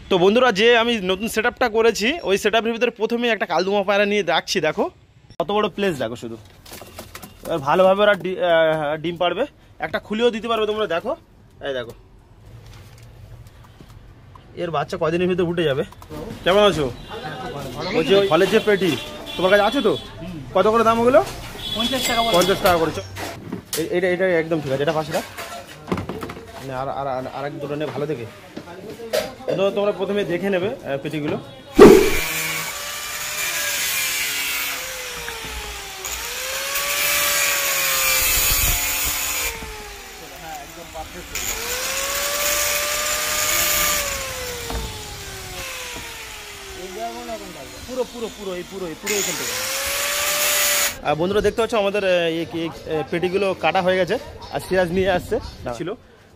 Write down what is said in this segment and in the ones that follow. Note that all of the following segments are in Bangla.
তো বন্ধুরা, যে আমি নতুন সেটআপটা করেছি ওই সেটআপের ভিতরে প্রথমেই একটা কালদুমা পায়রা নিয়ে রাখছি। দেখো কত বড় প্লেস, দেখো শুধু। এবার ভালোভাবে ওরা ডিম পারবে, একটা খুলেও দিতে পারবে। তোমরা দেখো, এই দেখো এর বাচ্চা কয়দিনের ভিতরে উঠে যাবে। কেমন আছো? বলছি ফলের যে পেটি তোমার কাছে আছে তো? কত করে দাম ওগুলো? 50 টাকা করে। এটা এটা একদম ঠিক আছে, এটা পাশে রাখ। আর আর আর এক দুটো নিয়ে ভালো দেখে তোমরা প্রথমে দেখে নেবে পেটিগুলো। পুরো পুরো পুরো এই পুরো এই পুরো এখান থেকে। আর বন্ধুরা দেখতে পাচ্ছ আমাদের এই পেটিগুলো কাটা হয়ে গেছে আর সিরাজ নিয়ে আসছে ছিল।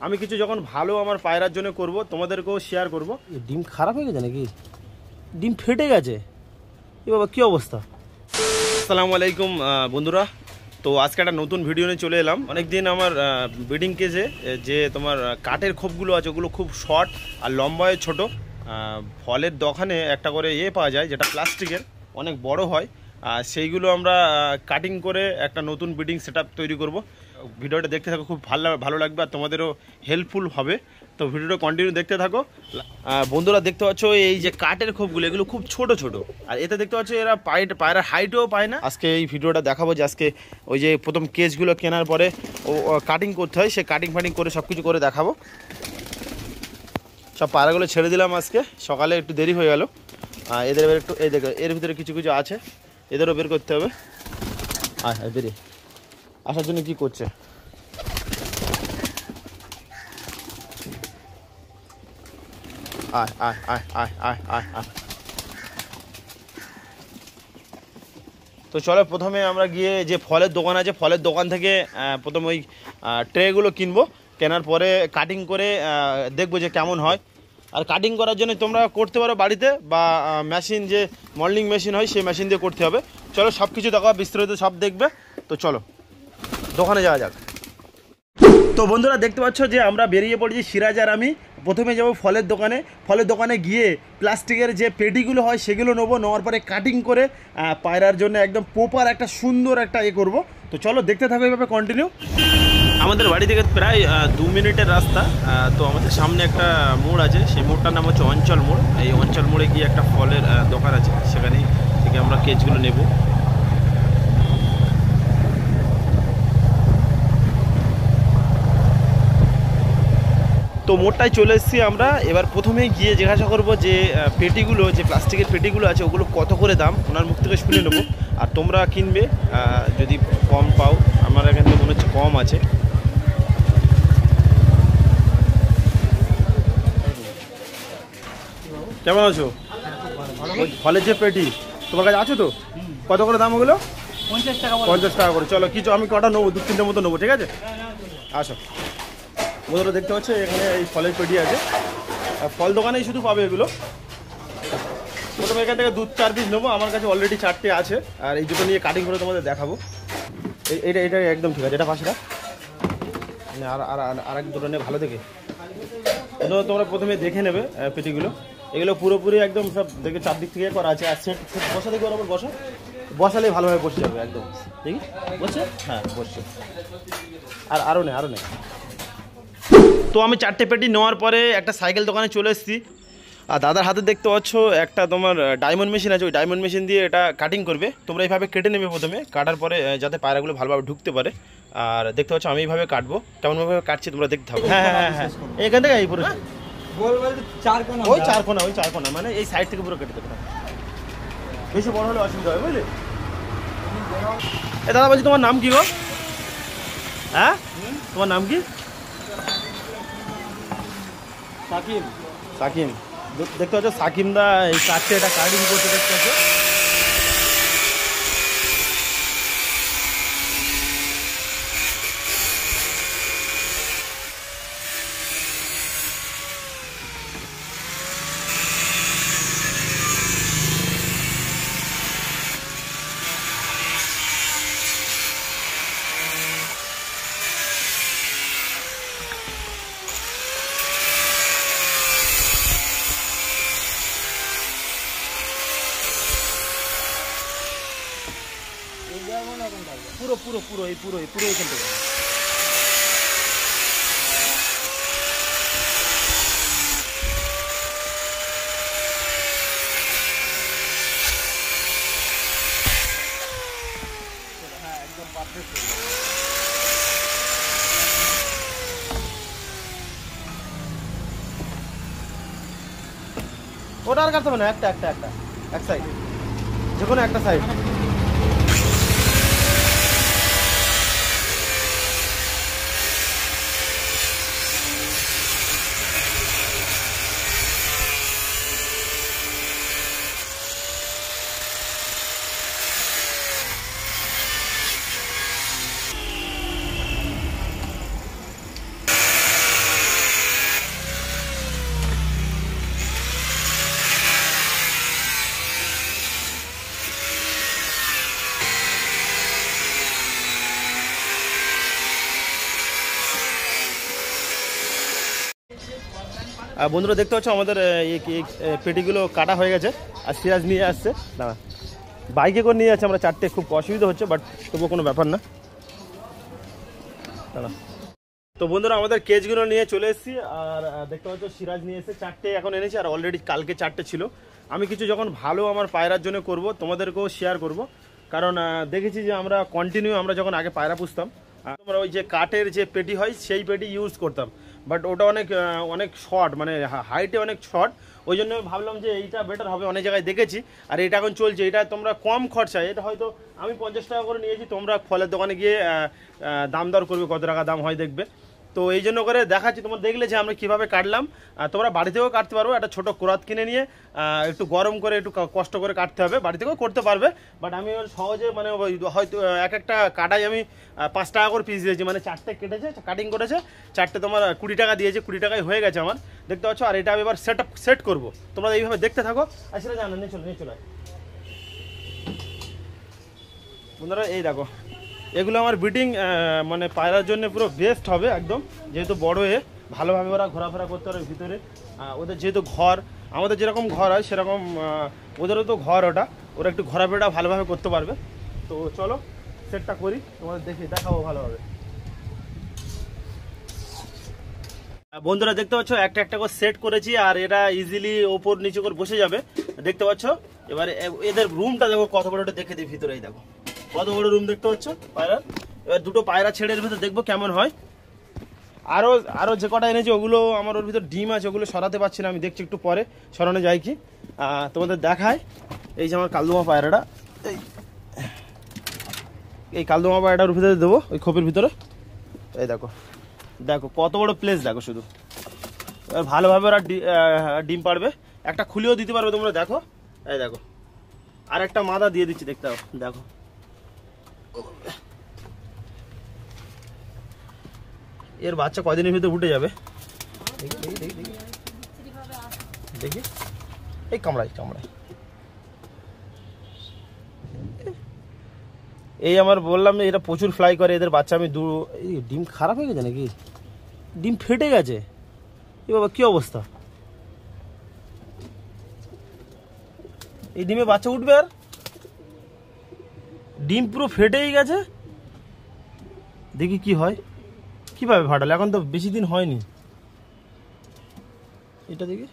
আমি কিছু যখন ভালো আমার পায়রার জন্য করব তোমাদেরকেও শেয়ার করব। ডিম খারাপ হয়ে গেছে নাকি? ডিম ফেটে গেছে এ বাবা, কী অবস্থা! আসসালামু আলাইকুম বন্ধুরা, তো আজকে একটা নতুন ভিডিও নিয়ে চলে এলাম। অনেকদিন আমার ব্রিডিং কেজে যে তোমার কাঠের খোপগুলো আছে ওগুলো খুব শর্ট আর লম্বায় ছোট। ফলের দোকানে একটা করে পাওয়া যায় যেটা প্লাস্টিকের, অনেক বড় হয়। সেইগুলো আমরা কাটিং করে একটা নতুন ব্রিডিং সেটআপ তৈরি করব। ভিডিওটা দেখতে থাকো, খুব ভালো লাগবে আর তোমাদেরও হেল্পফুল হবে। তো ভিডিওটা কন্টিনিউ দেখতে থাকো। বন্ধুরা দেখতে পাচ্ছ এই যে কাঠের খোপগুলো এগুলো খুব ছোট ছোট, আর এতে দেখতে পাচ্ছ এরা পায়রার হাইটও পায় না। আজকে এই ভিডিওটা দেখাবো যে আজকে ওই যে প্রথম কেজগুলো কেনার পরে ও কাটিং করতে হয়, সে কাটিং ফাটিং করে সব কিছু করে দেখাবো। সব পায়রাগুলো ছেড়ে দিলাম আজকে সকালে, একটু দেরি হয়ে গেল। এদের এবার একটু এই দেখো এর ভিতরে কিছু কিছু আছে, এদেরও বের করতে হবে। বেরিয়ে আসার জন্য কি করছে? আয় আয় আয় আয় আয় আয় আয়। তো চলো প্রথমে আমরা গিয়ে যে ফলের দোকান আছে ফলের দোকান থেকে প্রথম ওই ট্রেগুলো কিনবো। কেনার পরে কাটিং করে দেখবো যে কেমন হয়। আর কাটিং করার জন্য তোমরা করতে পারো বাড়িতে, বা মেশিন যে মল্ডিং মেশিন হয় সেই মেশিন দিয়ে করতে হবে। চলো সব কিছু দেখো, বিস্তারিত সব দেখবে। তো চলো দোকানে যাওয়া যাক। তো বন্ধুরা দেখতে পাচ্ছ যে আমরা বেরিয়ে পড়েছি, সিরাজ আর আমি। প্রথমে যাবো ফলের দোকানে। ফলের দোকানে গিয়ে প্লাস্টিকের যে পেটিগুলো হয় সেগুলো নেবো, নেওয়ার পরে কাটিং করে পায়রার জন্য একদম প্রপার একটা সুন্দর একটা করবো। তো চলো দেখতে থাকো এইভাবে কন্টিনিউ। আমাদের বাড়ি থেকে প্রায় 2 মিনিটের রাস্তা। তো আমাদের সামনে একটা মোড় আছে, সেই মোড়টার নাম হচ্ছে অঞ্চল মোড়। এই অঞ্চল মোড়ে গিয়ে একটা ফলের দোকান আছে, সেখানেই থেকে আমরা কেজগুলো নেব। তো মোড়টায় চলে এসেছি আমরা। এবার প্রথমেই গিয়ে জিজ্ঞাসা করবো যে পেটিগুলো, যে প্লাস্টিকের পেটিগুলো আছে ওগুলো কত করে দাম, ওনার মুখ থেকে শুনে নেবো। আর তোমরা কিনবে যদি কম পাও, আমার এখান থেকে মনে হচ্ছে কম আছে। কেমন আছো? ফলের যে পেটি তোমার কাছে আছে তো? কত করে দাম ওগুলো? 50 টাকা করে। চলো কিছু আমি কটা নেবো, 2-3টের মতো নেবো, ঠিক আছে? আসো। বন্ধুরা দেখতে পাচ্ছ এখানে এই ফলের পেটি আছে, ফল দোকানেই শুধু পাবে এগুলো। প্রথমে এখান থেকে 2-4 পিস নেবো, আমার কাছে অলরেডি 4টে আছে। আর এই দুটো নিয়ে কাটিং করে তোমাদের দেখাবো। এটা এটা একদম ঠিক আছে, এটা পাশে রাখ। আর আর আর এক দুটো নিয়ে ভালো দেখে তোমরা প্রথমে দেখে নেবে পেটিগুলো। এগুলো পুরোপুরি একদম সব দেখে চারদিক থেকে করা আছে। আর সেট বসা দেখে বরাবর বসালেই ভালোভাবে বসে যাবে একদম। ঠিক বসছে? হ্যাঁ বসছে। আর আরও নেই। তো আমি 4টে পেটি নেওয়ার পরে একটা সাইকেল দোকানে চলে এসেছি। আর দাদার হাতে দেখতে পাচ্ছ একটা তোমার ডায়মন্ড মেশিন আছে, ওই ডায়মন্ড মেশিন দিয়ে এটা কাটিং করবে। তোমরা এইভাবে কেটে নেবে প্রথমে, কাটার পরে যাতে পায়রাগুলো ভালোভাবে ঢুকতে পারে। আর দেখতে পাচ্ছ আমি এইভাবে কাটবো, কেমনভাবে কাটছি তোমরা দেখতে থাকো। হ্যাঁ এখান থেকে এই পুরো ওই চার কোনা মানে এই সাইড থেকে পুরো কেটে দেবে। বেশি বড় হলে অসুবিধা হবে, বুঝলি? দাদা বলছি তোমার নাম কি গো? হ্যাঁ তোমার নাম কি? সাকিম। দেখতে পাচ্ছ সাকিম দা এই কাটছে, এটা কাটিং করতে দেখতে পাচ্ছ। পুরো পুরো পুরো এই পুরো এখান থেকে। হ্যাঁ একদম পারফেক্ট। ওটা আর কাটতে হবে না, একটা এক সাইড, যে কোনো একটা সাইড। আর বন্ধুরা দেখতে পাচ্ছ আমাদের এই পেটিগুলো কাটা হয়ে গেছে, আর সিরাজ নিয়ে আসছে না, বাইকে করে নিয়ে যাচ্ছে। আমরা চারটে, খুব অসুবিধা হচ্ছে, বাট তবুও কোনো ব্যাপার না। দাঁড়া। তো বন্ধুরা আমাদের কেজগুলো নিয়ে চলে এসেছি, আর দেখতে পাচ্ছ সিরাজ নিয়ে এসে চারটে এখন এনেছি, আর অলরেডি কালকে চারটে ছিল। আমি কিছু যখন ভালো আমার পায়রার জন্য করব, তোমাদেরকেও শেয়ার করব, কারণ দেখেছি যে আমরা কন্টিনিউ, আমরা যখন আগে পায়রা পুষতাম আমরা ওই যে কাঠের যে পেটি হয় সেই পেটি ইউজ করতাম, বাট ওটা অনেক শর্ট, মানে হাইটে অনেক শর্ট। ওই জন্য ভাবলাম যে এইটা বেটার হবে, অনেক জায়গায় দেখেছি, আর এটা এখন চলছে। এটা তোমরা কম খরচায়, এটা হয়তো আমি 50 টাকা করে নিয়েছি, তোমরা ফলের দোকানে গিয়ে দাম দর করবে, কত টাকা দাম হয় দেখবে। তো এই জন্য করে দেখাচ্ছি, তোমরা দেখলে যে আমরা কীভাবে কাটলাম। তোমরা বাড়ি থেকেও কাটতে পারবো, একটা ছোটো কোরাত কিনে নিয়ে একটু গরম করে একটু কষ্ট করে কাটতে হবে, বাড়ি থেকেও করতে পারবে। বাট আমি সহজে মানে হয়তো একটা কাটাই আমি 5 টাকা করে পিস দিয়েছি, মানে চারটে কেটেছে, কাটিং করেছে, চারটে তোমার 20 টাকা দিয়েছে, 20 টাকায় হয়ে গেছে আমার, দেখতে পাচ্ছ। আর এটা আমি এবার সেট করবো, তোমরা এইভাবে দেখতে থাকো। আর সেটা জানো, নিয়ে চলে বন্ধুরা, এই দেখো এগুলো আমার ব্রিডিং মানে পায়রার জন্য পুরো বেস্ট হবে একদম, যেহেতু বড় ভালোভাবে ওরা ঘোরাফেরা করতে পারে ভিতরে। ওদের যেহেতু ঘর, আমাদের যেরকম ঘর হয় সেরকম ওদেরও তো ঘর, ওরা একটু ঘোরাফেরা ভালোভাবে করতে পারবে। তো চলো সেটটা করি, তোমাদের দেখাবো ভালোভাবে। বন্ধুরা দেখতে পাচ্ছ একটা করে সেট করেছি, আর এরা ইজিলি ওপর নিচে করে বসে যাবে, দেখতে পাচ্ছ। এবারে এদের রুমটা দেখো কত বড়, দেখে দিই ভিতরেই দেখো কত বড় রুম, দেখতে পাচ্ছ পায়রার। এবার দুটো পায়রা ছেড়ে এর ভিতরে দেখবো কেমন হয়। আরো যে কটা এনেছি ওগুলো আমার ওর ভিতর ডিম আছে, ওগুলো সরাতে পারছি না, আমি দেখছি একটু পরে সরানো যায় কি। তোমাদের দেখায়, এই যে আমার কালদমা পায়রাটা, এই কালদমা পায়রাটার ভিতরে দেবো, ওই খোপের ভিতরে। এই দেখো কত বড় প্লেস, দেখো শুধু। এবার ভালোভাবে ওরা ডিম পারবে, একটা খুলেও দিতে পারবে, তোমরা দেখো। এই দেখো আর একটা মাদা দিয়ে দিচ্ছি, দেখতে দেখো। এর বাচ্চা কয়দিনের ভিতরে উঠে যাবে, দেখি। এই কামড়াই এই আমার বললাম এটা প্রচুর ফ্লাই করে, এদের বাচ্চা আমি ডিম খারাপ হয়ে গেছে নাকি, ডিম ফেটে গেছে, এ বাবা কি অবস্থা। এই ডিমে বাচ্চা উঠবে, আর ডিম পুরো ফেটেই গেছে। দেখি কি হয়, কিভাবে ফাটালে, এখন তো বেশি দিন হয়নি। এটা দেখি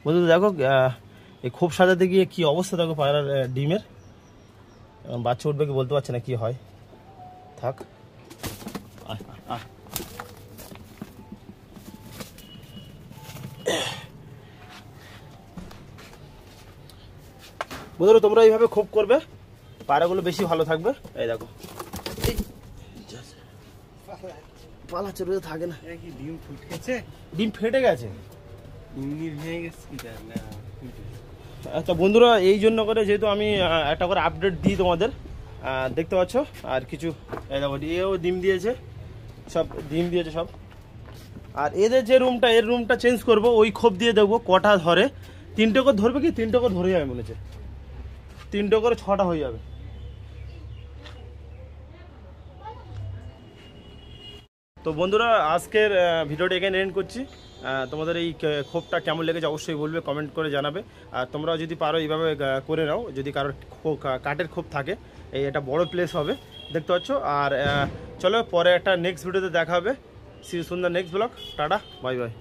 বন্ধু, দেখো এই খোপ সাজাতে গিয়ে কি অবস্থা, দেখো পায়রার ডিমের। বাচ্চা উঠবে কি বলতে পারছে না, কি হয় থাক। বন্ধুরা তোমরা এইভাবে খোপ করবে, পায়রাগুলো বেশি ভালো থাকবে। এই দেখো পালা চড়ে থাকে না, ডিম ফুটকেছে, ডিম ফেটে গেছে। আচ্ছা বন্ধুরা, এই জন্য করে যেহেতু আমি একটা করে আপডেট দিই তোমাদের, দেখতে পাচ্ছ। আর কিছু এই দেখো এও ডিম দিয়েছে, সব ডিম দিয়েছে সব। আর এদের যে রুমটা, এর রুমটা চেঞ্জ করব, ওই খোপ দিয়ে দেখবো কটা ধরে। 3টে করে ধরবে কি, 3টে করে ধরে যাবে বলেছে, 3টে করে 6টা হয়ে যাবে। তো বন্ধুরা আজকের ভিডিওটা এখানে এন্ড করছি। তোমাদের এই খোপটা কেমন লেগেছে অবশ্যই বলবে, কমেন্ট করে জানাবে। আর তোমরাও যদি পারো এইভাবে করে নাও, যদি কারোর কাঠের খোপ থাকে। এটা বড় প্লেস হবে, দেখতে পাচ্ছ। আর চলো পরে একটা নেক্সট ভিডিওতে দেখা হবে। See you soon the next blog. Tata, bye by.